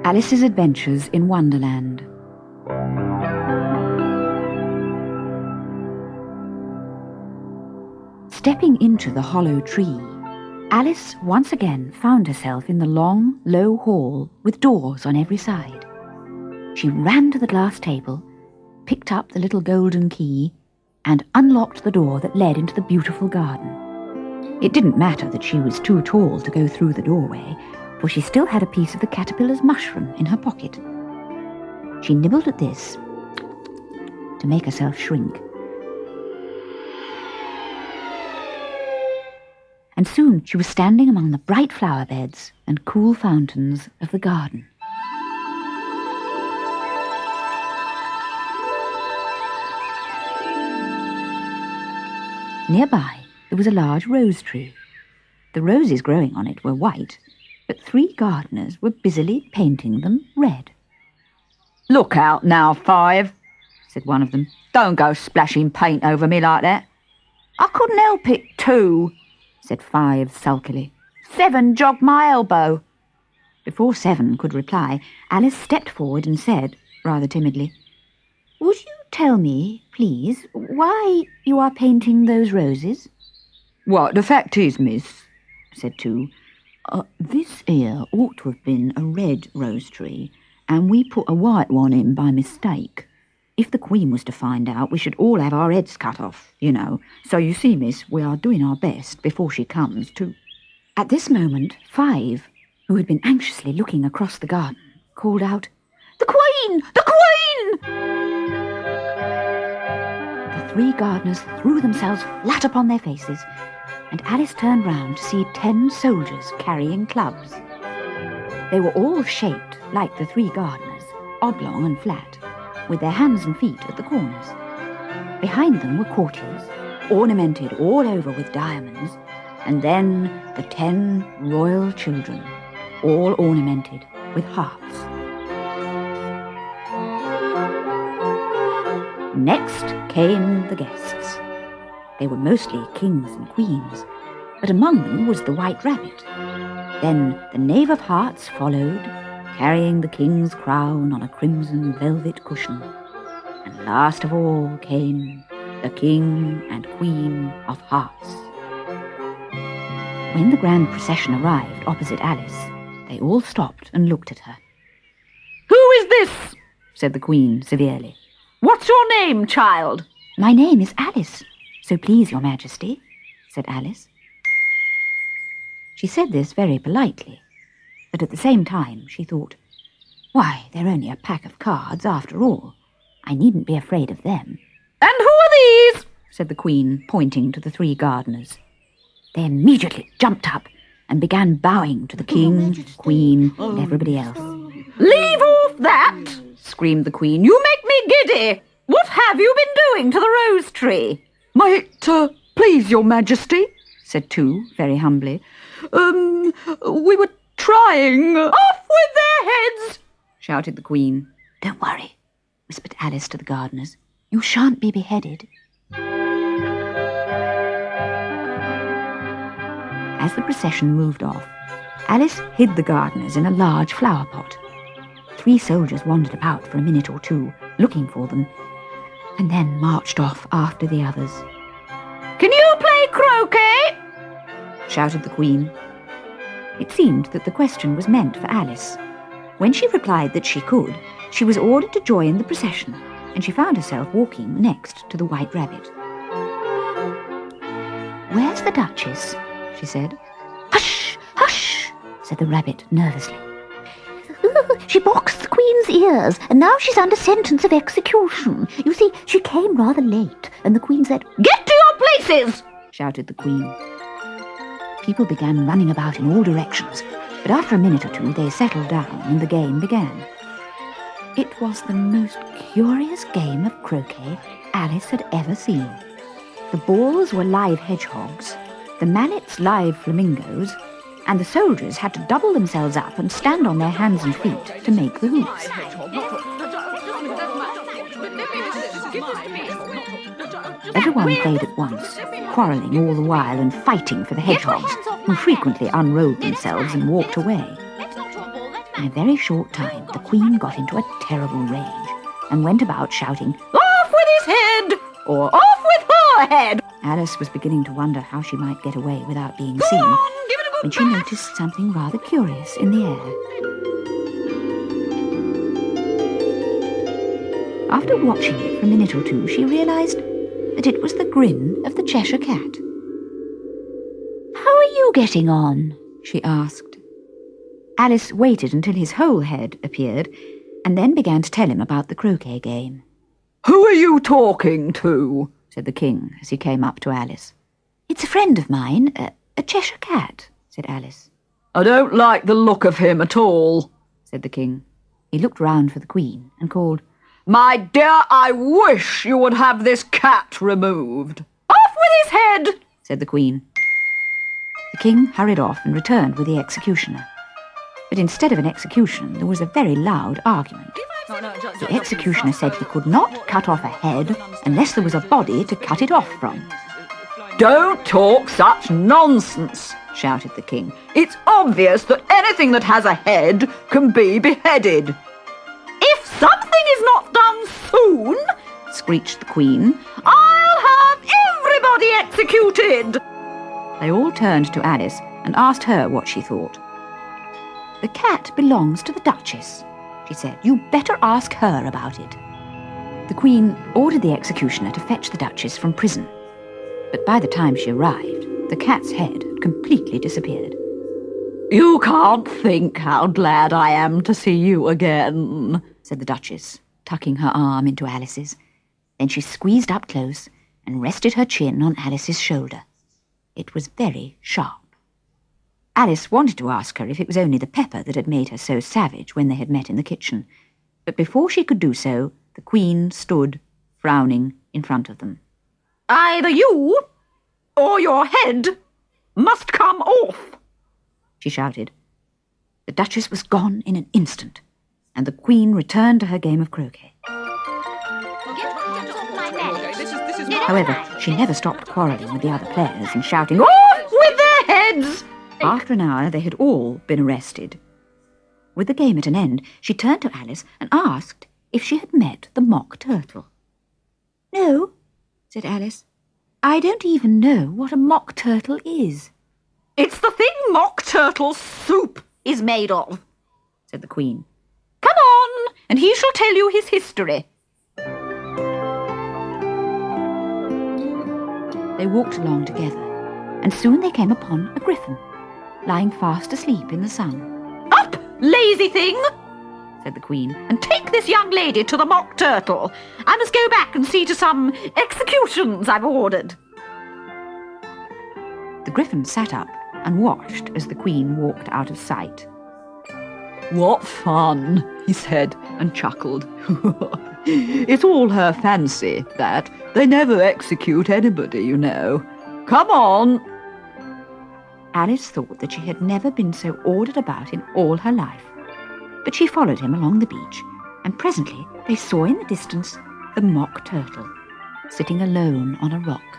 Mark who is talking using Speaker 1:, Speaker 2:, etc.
Speaker 1: Alice's Adventures in Wonderland. Stepping into the hollow tree, Alice once again found herself in the long, low hall with doors on every side. She ran to the glass table, picked up the little golden key, and unlocked the door that led into the beautiful garden. It didn't matter that she was too tall to go through the doorway, for she still had a piece of the caterpillar's mushroom in her pocket. She nibbled at this to make herself shrink. And soon she was standing among the bright flower beds and cool fountains of the garden. Nearby there was a large rose tree. The roses growing on it were white, but 3 gardeners were busily painting them red.
Speaker 2: "Look out now, 5," said one of them. "Don't go splashing paint over me like that." "I couldn't help it, 2," said 5 sulkily. "7 jogged my elbow." Before 7 could reply, Alice stepped forward and said, rather timidly, "Would you tell me, please, why you are painting those roses?"
Speaker 3: "Well, the fact is, miss," said 2, "this here ought to have been a red rose tree, and we put a white one in by mistake. If the Queen was to find out, we should all have our heads cut off, you know. So you see, miss, we are doing our best before she comes to—"
Speaker 1: At this moment, 5, who had been anxiously looking across the garden, called out, "The Queen! The Queen!" The 3 gardeners threw themselves flat upon their faces, and Alice turned round to see 10 soldiers carrying clubs. They were all shaped like the 3 gardeners, oblong and flat, with their hands and feet at the corners. Behind them were courtiers, ornamented all over with diamonds, and then the 10 royal children, all ornamented with hearts. Next came the guests. They were mostly kings and queens, but among them was the White Rabbit. Then the Knave of Hearts followed, carrying the king's crown on a crimson velvet cushion. And last of all came the King and Queen of Hearts. When the grand procession arrived opposite Alice, they all stopped and looked at her.
Speaker 2: "Who is this?" said the Queen severely. "What's your name, child?"
Speaker 1: "My name is Alice, so please, your Majesty," said Alice. She said this very politely, but at the same time she thought, "Why, they're only a pack of cards after all. I needn't be afraid of them."
Speaker 2: "And who are these?"
Speaker 1: said the Queen, pointing to the 3 gardeners. They immediately jumped up and began bowing to the King, Queen, and everybody else.
Speaker 2: "Leave off that!" screamed the Queen. "You make me giddy! What have you been doing to the rose tree?"
Speaker 3: Please, your Majesty," said 2, very humbly. We were trying—"
Speaker 2: "Off with their heads!" shouted the Queen.
Speaker 1: "Don't worry," whispered Alice to the gardeners. "You shan't be beheaded." As the procession moved off, Alice hid the gardeners in a large flower pot. 3 soldiers wandered about for a minute or 2, looking for them, and then marched off after the others.
Speaker 2: "Can you play croquet?"
Speaker 1: shouted the Queen. It seemed that the question was meant for Alice. When she replied that she could, she was ordered to join the procession, and she found herself walking next to the White Rabbit. "Where's the Duchess?" she said. "Hush, hush," said the Rabbit nervously. "She boxed the Queen's ears, and now she's under sentence of execution. You see, she came rather late, and the Queen said—"
Speaker 2: "Get to your places!"
Speaker 1: shouted the Queen. People began running about in all directions. But after a minute or two, they settled down and the game began. It was the most curious game of croquet Alice had ever seen. The balls were live hedgehogs, the mallets live flamingos, and the soldiers had to double themselves up and stand on their hands and feet to make the hoops. Everyone played at once, quarrelling all the while and fighting for the hedgehogs, who frequently unrolled themselves and walked away. In a very short time, the Queen got into a terrible rage and went about shouting, "Off with his head!" or "Off with her head!" Alice was beginning to wonder how she might get away without being seen when she noticed something rather curious in the air. After watching it for a minute or two, she realised that it was the grin of the Cheshire Cat. "How are you getting on?" she asked. Alice waited until his whole head appeared, and then began to tell him about the croquet game.
Speaker 2: "Who are you talking to?" said the King as he came up to Alice.
Speaker 1: "It's a friend of mine, a Cheshire Cat," said Alice.
Speaker 2: "I don't like the look of him at all," said the King.
Speaker 1: He looked round for the Queen and called,
Speaker 2: "My dear, I wish you would have this cat removed." "Off with his head," said the Queen.
Speaker 1: The King hurried off and returned with the executioner. But instead of an execution, there was a very loud argument. The executioner said he could not cut off a head unless there was a body to cut it off from.
Speaker 2: "Don't talk such nonsense," shouted the King. "It's obvious that anything that has a head can be beheaded." "If something is not done soon," screeched the Queen, "I'll have everybody executed."
Speaker 1: They all turned to Alice and asked her what she thought. "The cat belongs to the Duchess," she said. "You better ask her about it." The Queen ordered the executioner to fetch the Duchess from prison. But by the time she arrived, the cat's head had completely disappeared.
Speaker 2: "You can't think how glad I am to see you again,"
Speaker 1: said the Duchess, tucking her arm into Alice's. Then she squeezed up close and rested her chin on Alice's shoulder. It was very sharp. Alice wanted to ask her if it was only the pepper that had made her so savage when they had met in the kitchen. But before she could do so, the Queen stood, frowning, in front of them.
Speaker 2: "Either you or your head must come off,"
Speaker 1: she shouted. The Duchess was gone in an instant, and the Queen returned to her game of croquet. However, she never stopped quarrelling with the other players and shouting,
Speaker 2: "Off with their heads!"
Speaker 1: After an hour, they had all been arrested. With the game at an end, she turned to Alice and asked if she had met the Mock Turtle. "No," said Alice. "I don't even know what a Mock Turtle is."
Speaker 2: "It's the thing Mock Turtle soup is made of," said the Queen. "Come on, and he shall tell you his history."
Speaker 1: They walked along together, and soon they came upon a griffin, lying fast asleep in the sun.
Speaker 2: "Up, lazy thing," said the Queen, "and take this young lady to the Mock Turtle. I must go back and see to some executions I've ordered."
Speaker 1: The griffin sat up and watched as the Queen walked out of sight.
Speaker 2: "What fun," he said, and chuckled. "It's all her fancy, that. They never execute anybody, you know. Come on."
Speaker 1: Alice thought that she had never been so ordered about in all her life. But she followed him along the beach, and presently they saw in the distance the Mock Turtle, sitting alone on a rock.